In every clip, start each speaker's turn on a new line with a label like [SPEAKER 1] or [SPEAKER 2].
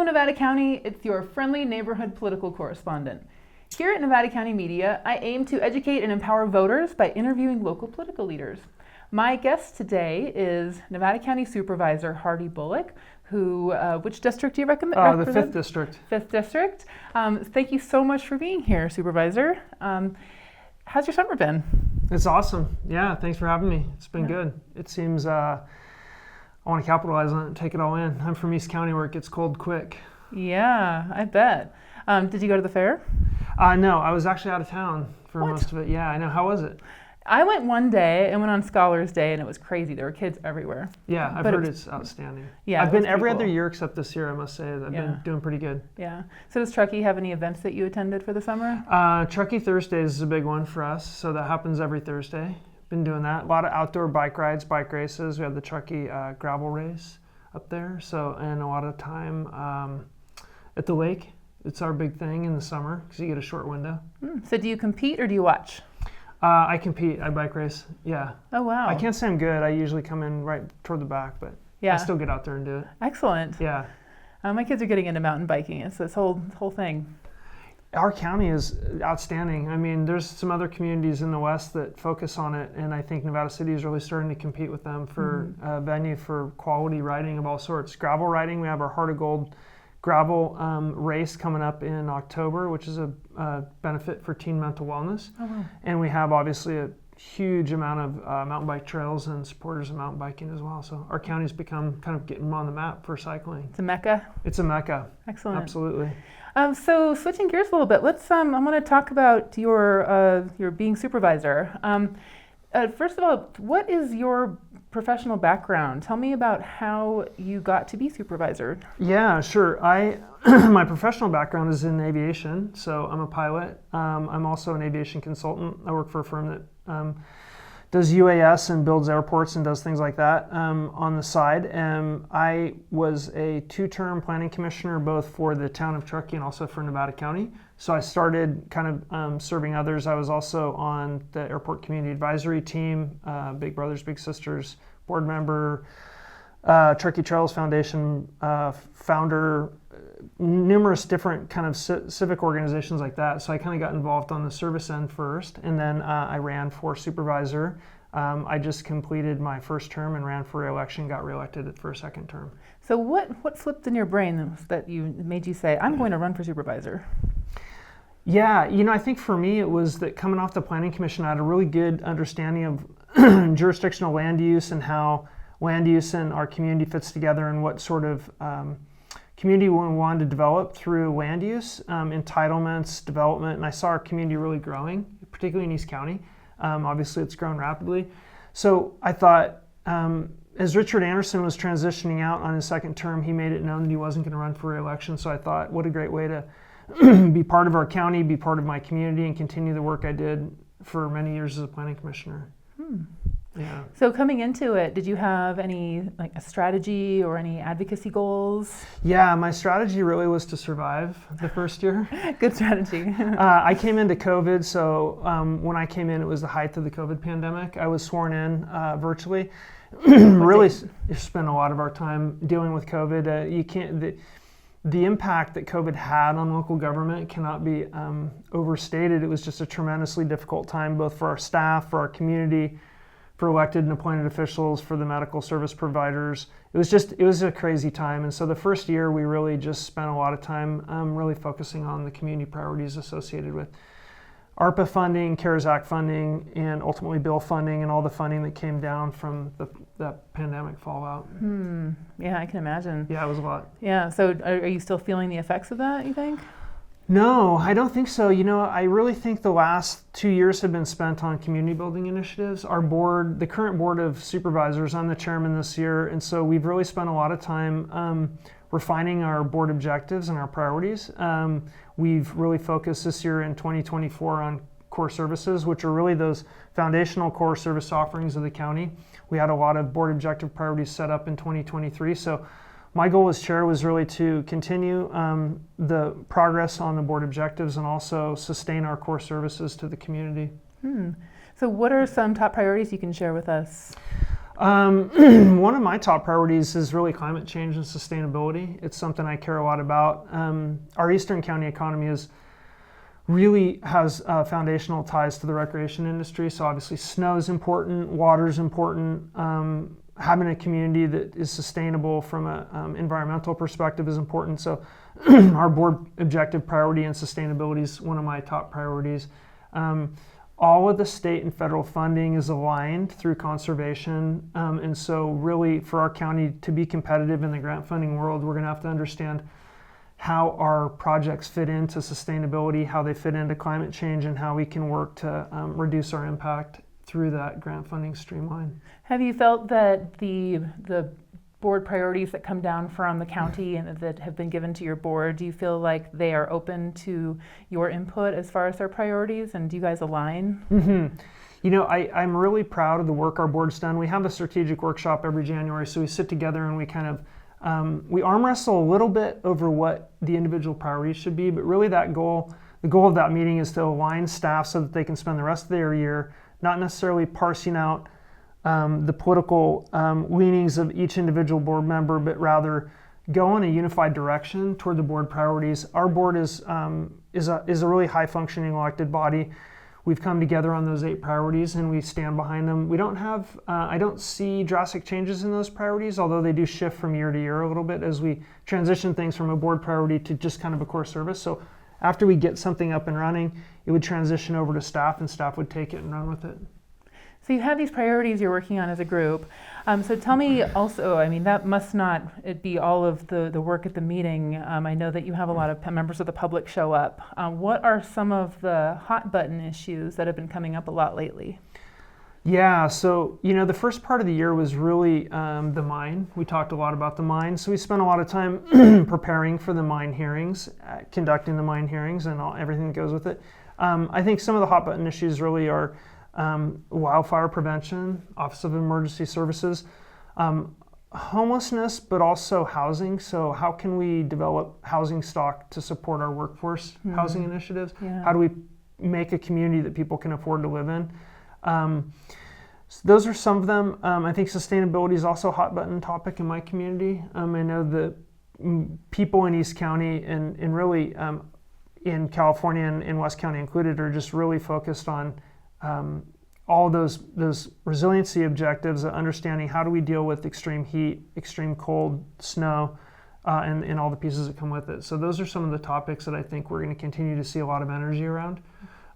[SPEAKER 1] Hello, Nevada County. It's your friendly neighborhood political correspondent. Here at Nevada County Media, I aim to educate and empower voters by interviewing local political leaders. My guest today is Nevada County Supervisor Hardy Bullock, who, which district do you recommend?
[SPEAKER 2] The 5th District.
[SPEAKER 1] 5th District. Thank you so much for being here, Supervisor. How's your summer been?
[SPEAKER 2] It's awesome. Yeah, thanks for having me. It's been good. It seems I want to capitalize on it and take it all in. I'm from East County where it gets cold quick.
[SPEAKER 1] Yeah, I bet. Did you go to the fair?
[SPEAKER 2] No, I was actually out of town for most of it. Yeah, I know. How was it?
[SPEAKER 1] I went one day and went on Scholars Day, and it was crazy. There were kids everywhere.
[SPEAKER 2] Yeah, I've heard it's outstanding.
[SPEAKER 1] Yeah,
[SPEAKER 2] I've been every other year except this year, I must say. I've
[SPEAKER 1] Yeah.
[SPEAKER 2] been doing pretty good.
[SPEAKER 1] Yeah. So does Truckee have any events that you attended for the summer?
[SPEAKER 2] Truckee Thursdays is a big one for us, so that happens every Thursday. Been doing that. A lot of outdoor bike rides, bike races. We have the Truckee gravel race up there, so and a lot of time at the lake. It's our big thing in the summer because you get a short window.
[SPEAKER 1] So do you compete or do you watch?
[SPEAKER 2] I compete. I bike race. Yeah.
[SPEAKER 1] Oh, wow.
[SPEAKER 2] I can't say I'm good. I usually come in right toward the back, but
[SPEAKER 1] Yeah.
[SPEAKER 2] I still get out there and do it.
[SPEAKER 1] Excellent.
[SPEAKER 2] Yeah.
[SPEAKER 1] My kids are getting into mountain biking. It's this whole thing.
[SPEAKER 2] Our county is outstanding. I mean, there's some other communities in the West that focus on it, and I think Nevada City is really starting to compete with them for a venue for quality riding of all sorts. Gravel riding, we have our Heart of Gold gravel race coming up in October, which is a benefit for teen mental wellness.
[SPEAKER 1] Oh, wow.
[SPEAKER 2] And we have obviously a huge amount of mountain bike trails and supporters of mountain biking as well. So our county's become kind of getting on the map for cycling.
[SPEAKER 1] It's a mecca.
[SPEAKER 2] It's a mecca.
[SPEAKER 1] Excellent.
[SPEAKER 2] Absolutely.
[SPEAKER 1] So switching gears a little bit, I want to talk about your being supervisor. First of all, what is your professional background? Tell me about how you got to be supervisor.
[SPEAKER 2] Yeah, sure. My professional background is in aviation, so I'm a pilot. I'm also an aviation consultant. I work for a firm that does UAS and builds airports and does things like that on the side. I was a 2-term planning commissioner both for the town of Truckee and also for Nevada County. So I started kind of serving others. I was also on the airport community advisory team, Big Brothers Big Sisters board member, Truckee Trails Foundation founder, numerous different kind of civic organizations like that. So I kind of got involved on the service end first, and then I ran for supervisor. I just completed my first term and ran for re-election, got reelected for a second term.
[SPEAKER 1] So what flipped in your brain that made you say, I'm going to run for supervisor?
[SPEAKER 2] Yeah, I think for me it was that coming off the Planning Commission, I had a really good understanding of jurisdictional land use and how land use in our community fits together and what sort of community we wanted to develop through land use, entitlements, development, and I saw our community really growing, particularly in East County. Obviously, it's grown rapidly. So I thought, as Richard Anderson was transitioning out on his second term, he made it known that he wasn't going to run for re-election. So I thought, what a great way to be part of our county, be part of my community, and continue the work I did for many years as a planning commissioner. Yeah.
[SPEAKER 1] So coming into it, did you have any a strategy or any advocacy goals?
[SPEAKER 2] Yeah, my strategy really was to survive the first year.
[SPEAKER 1] Good strategy.
[SPEAKER 2] I came into COVID, so when I came in, it was the height of the COVID pandemic. I was sworn in virtually. Really spent a lot of our time dealing with COVID. You can't. The impact that COVID had on local government cannot be overstated. It was just a tremendously difficult time, both for our staff, for our community, for elected and appointed officials, for the medical service providers. It was a crazy time. And so the first year, we really just spent a lot of time really focusing on the community priorities associated with ARPA funding, CARES Act funding, and ultimately bill funding and all the funding that came down from the pandemic fallout.
[SPEAKER 1] Yeah, I can imagine.
[SPEAKER 2] Yeah, it was a lot.
[SPEAKER 1] Yeah, so are you still feeling the effects of that, you think?
[SPEAKER 2] No, I don't think so. I really think the last 2 years have been spent on community building initiatives. Our board, the current board of supervisors, I'm the chairman this year, and so we've really spent a lot of time refining our board objectives and our priorities. We've really focused this year in 2024 on core services, which are really those foundational core service offerings of the county. We had a lot of board objective priorities set up in 2023. So my goal as chair was really to continue the progress on the board objectives and also sustain our core services to the community.
[SPEAKER 1] So what are some top priorities you can share with us?
[SPEAKER 2] One of my top priorities is really climate change and sustainability. It's something I care a lot about. Our Eastern County economy really has foundational ties to the recreation industry. So obviously snow is important, water is important. Having a community that is sustainable from an environmental perspective is important. So our board objective priority and sustainability is one of my top priorities. All of the state and federal funding is aligned through conservation. And so really for our county to be competitive in the grant funding world, we're going to have to understand how our projects fit into sustainability, how they fit into climate change, and how we can work to reduce our impact through that grant funding streamline.
[SPEAKER 1] Have you felt that the board priorities that come down from the county and that have been given to your board, do you feel like they are open to your input as far as their priorities, and do you guys align?
[SPEAKER 2] Mm-hmm. You know, I'm really proud of the work our board's done. We have a strategic workshop every January, so we sit together and we kind of we arm wrestle a little bit over what the individual priorities should be, but really the goal of that meeting is to align staff so that they can spend the rest of their year not necessarily parsing out the political leanings of each individual board member, but rather go in a unified direction toward the board priorities. Our board is a really high functioning elected body. We've come together on those 8 priorities and we stand behind them. We don't have, I don't see drastic changes in those priorities, although they do shift from year to year a little bit as we transition things from a board priority to just kind of a core service. So after we get something up and running, it would transition over to staff and staff would take it and run with it.
[SPEAKER 1] So you have these priorities you're working on as a group. So tell me also, I mean, that must not it be all of the work at the meeting. I know that you have a lot of members of the public show up. What are some of the hot button issues that have been coming up a lot lately?
[SPEAKER 2] Yeah, so, you know, the first part of the year was really the mine. We talked a lot about the mine. So we spent a lot of time preparing for the mine hearings, conducting the mine hearings and everything that goes with it. I think some of the hot button issues really are wildfire prevention, Office of Emergency Services, homelessness, but also housing. So how can we develop housing stock to support our workforce housing initiatives? Yeah. How do we make a community that people can afford to live in? So those are some of them. I think sustainability is also a hot button topic in my community. I know the people in East County and really in California and in West County included are just really focused on all those resiliency objectives, understanding how do we deal with extreme heat, extreme cold, snow, and all the pieces that come with it. So those are some of the topics that I think we're going to continue to see a lot of energy around.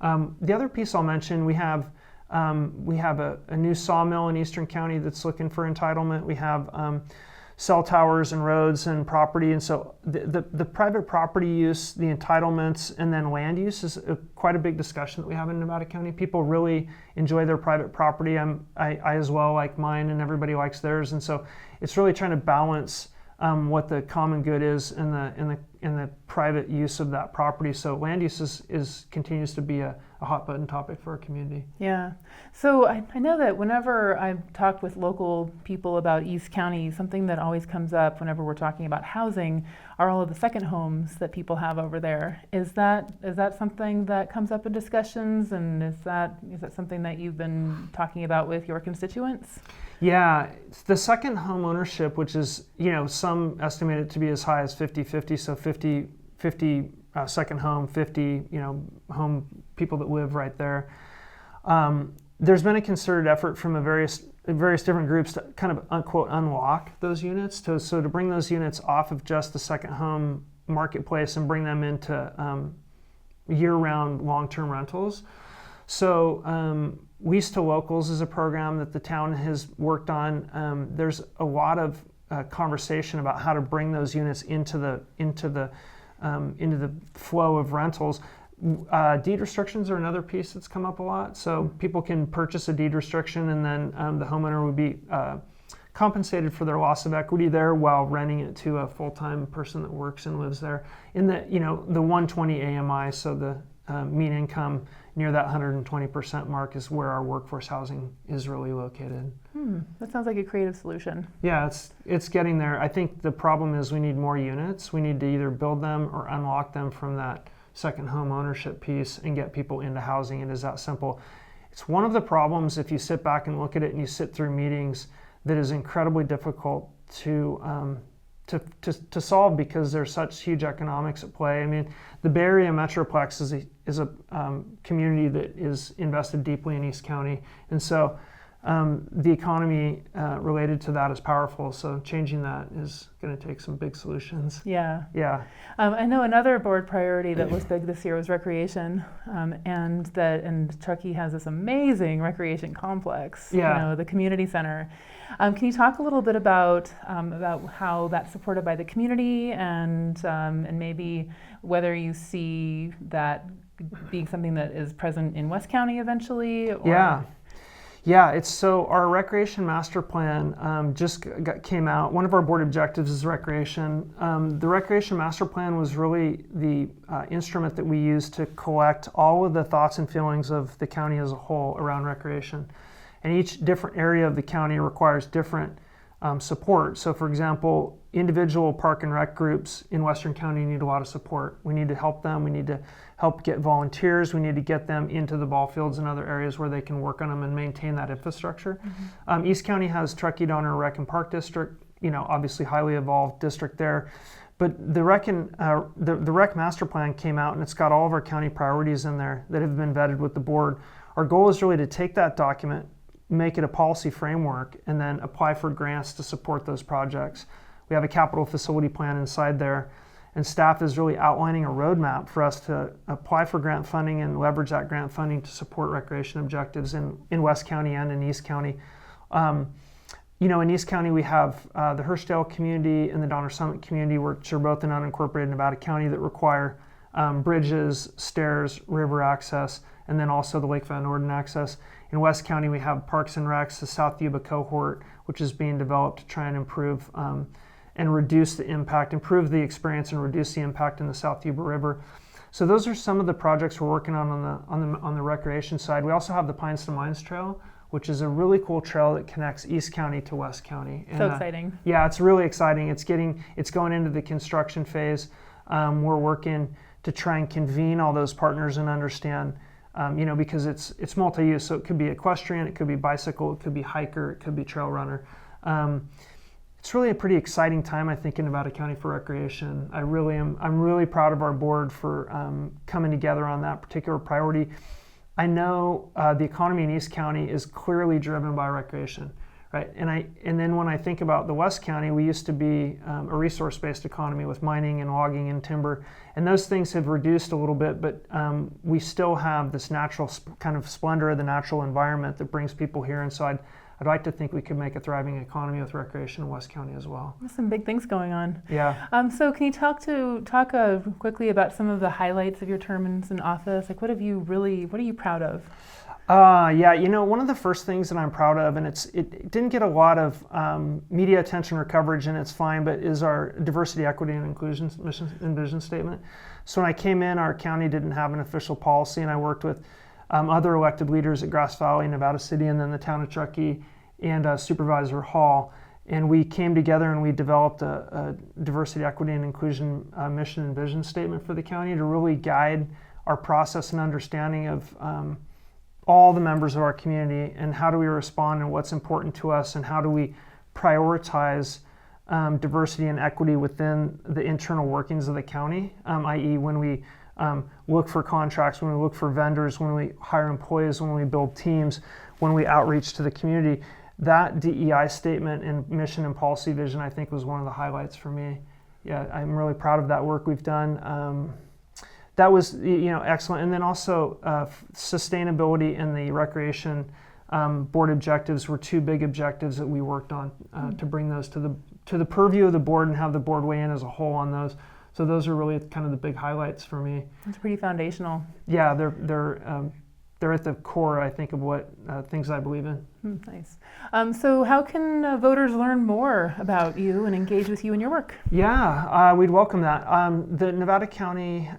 [SPEAKER 2] The other piece I'll mention, we have a new sawmill in Eastern County that's looking for entitlement. We have cell towers and roads and property, and so the private property use, the entitlements, and then land use is quite a big discussion that we have in Nevada County. People really enjoy their private property. I as well like mine, and everybody likes theirs, and so it's really trying to balance what the common good is in the private use of that property. So land use continues to be a hot button topic for our community.
[SPEAKER 1] Yeah. So I know that whenever I've talked with local people about East County, something that always comes up whenever we're talking about housing are all of the second homes that people have over there. Is that something that comes up in discussions, and is that something that you've been talking about with your constituents?
[SPEAKER 2] Yeah, the second home ownership, which is, you know, some estimate it to be as high as 50-50, so 50 second home, 50, you know, home people that live right there. There's been a concerted effort from various different groups to kind of unquote unlock those units, so to bring those units off of just the second home marketplace and bring them into year-round long-term rentals. So Lease to Locals is a program that the town has worked on. There's a lot of conversation about how to bring those units into the flow of rentals. Deed restrictions are another piece that's come up a lot. So people can purchase a deed restriction, and then the homeowner would be compensated for their loss of equity there while renting it to a full-time person that works and lives there. In the 120 AMI, so the mean income near that 120% mark is where our workforce housing is really located.
[SPEAKER 1] That sounds like a creative solution.
[SPEAKER 2] Yeah, it's getting there. I think the problem is we need more units. We need to either build them or unlock them from that second home ownership piece and get people into housing. It is that simple. It's one of the problems if you sit back and look at it and you sit through meetings. that is incredibly difficult to solve because there's such huge economics at play. I mean, the Bay Area Metroplex is a community that is invested deeply in East County, and so the economy related to that is powerful. So changing that is going to take some big solutions.
[SPEAKER 1] Yeah.
[SPEAKER 2] Yeah.
[SPEAKER 1] I know another board priority that was big this year was recreation, and Truckee has this amazing recreation complex.
[SPEAKER 2] Yeah.
[SPEAKER 1] You know, the community center. Can you talk a little bit about how that's supported by the community, and maybe whether you see that being something that is present in West County eventually? Or?
[SPEAKER 2] Yeah, it's so our recreation master plan came out. One of our board objectives is recreation. The recreation master plan was really the instrument that we used to collect all of the thoughts and feelings of the county as a whole around recreation. And each different area of the county requires different support. So for example, individual park and rec groups in Western County need a lot of support. We need to help them. We need to help get volunteers. We need to get them into the ball fields and other areas where they can work on them and maintain that infrastructure. Mm-hmm. East County has Truckee Donner Rec and Park District, obviously highly evolved district there. But the rec master plan came out, and it's got all of our county priorities in there that have been vetted with the board. Our goal is really to take that document, make it a policy framework, and then apply for grants to support those projects. We have a capital facility plan inside there, and staff is really outlining a roadmap for us to apply for grant funding and leverage that grant funding to support recreation objectives in West County and in East County. In East County we have the Hurstdale community and the Donner Summit community, which are both in unincorporated Nevada County, that require bridges, stairs, river access, and then also the Lake Van Norden access. In West County, we have Parks and Recs, the South Yuba cohort, which is being developed to try and improve and reduce the impact, improve the experience and reduce the impact in the South Yuba River. So those are some of the projects we're working on the recreation side. We also have the Pines to Mines Trail, which is a really cool trail that connects East County to West County.
[SPEAKER 1] So exciting.
[SPEAKER 2] Yeah, it's really exciting. It's going into the construction phase. We're working to try and convene all those partners and understand, because it's multi-use. So it could be equestrian, it could be bicycle, it could be hiker, it could be trail runner. It's really a pretty exciting time, I think, in Nevada County for recreation. I'm really proud of our board for coming together on that particular priority. I know the economy in East County is clearly driven by recreation, right? And then when I think about the West County, we used to be a resource-based economy with mining and logging and timber, and those things have reduced a little bit, but we still have this natural kind of splendor of the natural environment that brings people here, and so I'd like to think we could make a thriving economy with recreation in West County as well.
[SPEAKER 1] There's some big things going on.
[SPEAKER 2] Yeah.
[SPEAKER 1] So can you talk quickly about some of the highlights of your terms in office? Like, what are you proud of?
[SPEAKER 2] One of the first things that I'm proud of, and it didn't get a lot of media attention or coverage, and it's fine, but is our diversity, equity, and inclusion mission and vision statement. So when I came in, our county didn't have an official policy, and I worked with other elected leaders at Grass Valley, Nevada City, and then the town of Truckee, and Supervisor Hall. And we came together and we developed a diversity, equity, and inclusion mission and vision statement for the county to really guide our process and understanding of all the members of our community, and how do we respond and what's important to us, and how do we prioritize diversity and equity within the internal workings of the county, i.e. when we look for contracts, when we look for vendors, when we hire employees, when we build teams, when we outreach to the community. That DEI statement and mission and policy vision, I think, was one of the highlights for me. Yeah, I'm really proud of that work we've done. That was excellent. And then also sustainability and the recreation board objectives were two big objectives that we worked on to bring those to the purview of the board and have the board weigh in as a whole on those. So those are really kind of the big highlights for me.
[SPEAKER 1] It's pretty foundational.
[SPEAKER 2] Yeah, they're at the core, I think, of what things I believe in.
[SPEAKER 1] Nice. So how can voters learn more about you and engage with you in your work?
[SPEAKER 2] Yeah, we'd welcome that. The Nevada County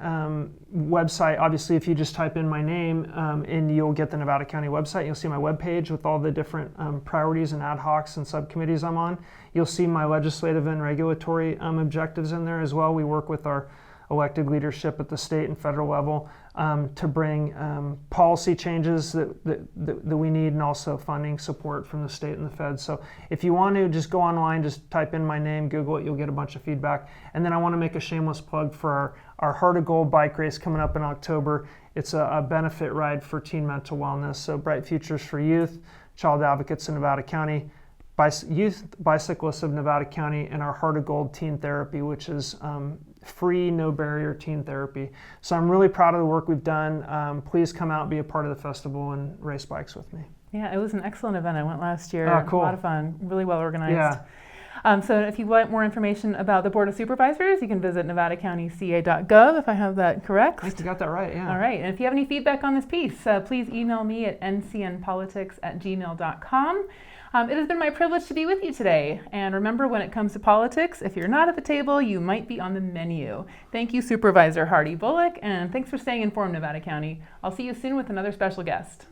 [SPEAKER 2] website, obviously, if you just type in my name, and you'll get the Nevada County website. You'll see my webpage with all the different priorities and ad hocs and subcommittees I'm on. You'll see my legislative and regulatory objectives in there as well. We work with our elected leadership at the state and federal level to bring policy changes that we need, and also funding support from the state and the feds. So if you want to, just go online, just type in my name, Google it, you'll get a bunch of feedback. And then I want to make a shameless plug for our Heart of Gold bike race coming up in October. It's a benefit ride for teen mental wellness. So Bright Futures for Youth, Child Advocates in Nevada County, Youth Bicyclists of Nevada County, and our Heart of Gold Teen Therapy, which is free, no barrier teen therapy. So I'm really proud of the work we've done. Please come out, be a part of the festival, and race bikes with me.
[SPEAKER 1] Yeah, it was an excellent event. I went last year.
[SPEAKER 2] Oh, cool.
[SPEAKER 1] A lot of fun, really well organized.
[SPEAKER 2] Yeah.
[SPEAKER 1] So if you want more information about the Board of Supervisors, you can visit nevadacountyca.gov, if I have that correct.
[SPEAKER 2] I think you got that right, yeah.
[SPEAKER 1] All right, and if you have any feedback on this piece, please email me at ncnpolitics@gmail.com. It has been my privilege to be with you today. And remember, when it comes to politics, if you're not at the table, you might be on the menu. Thank you, Supervisor Hardy Bullock, and thanks for staying informed, Nevada County. I'll see you soon with another special guest.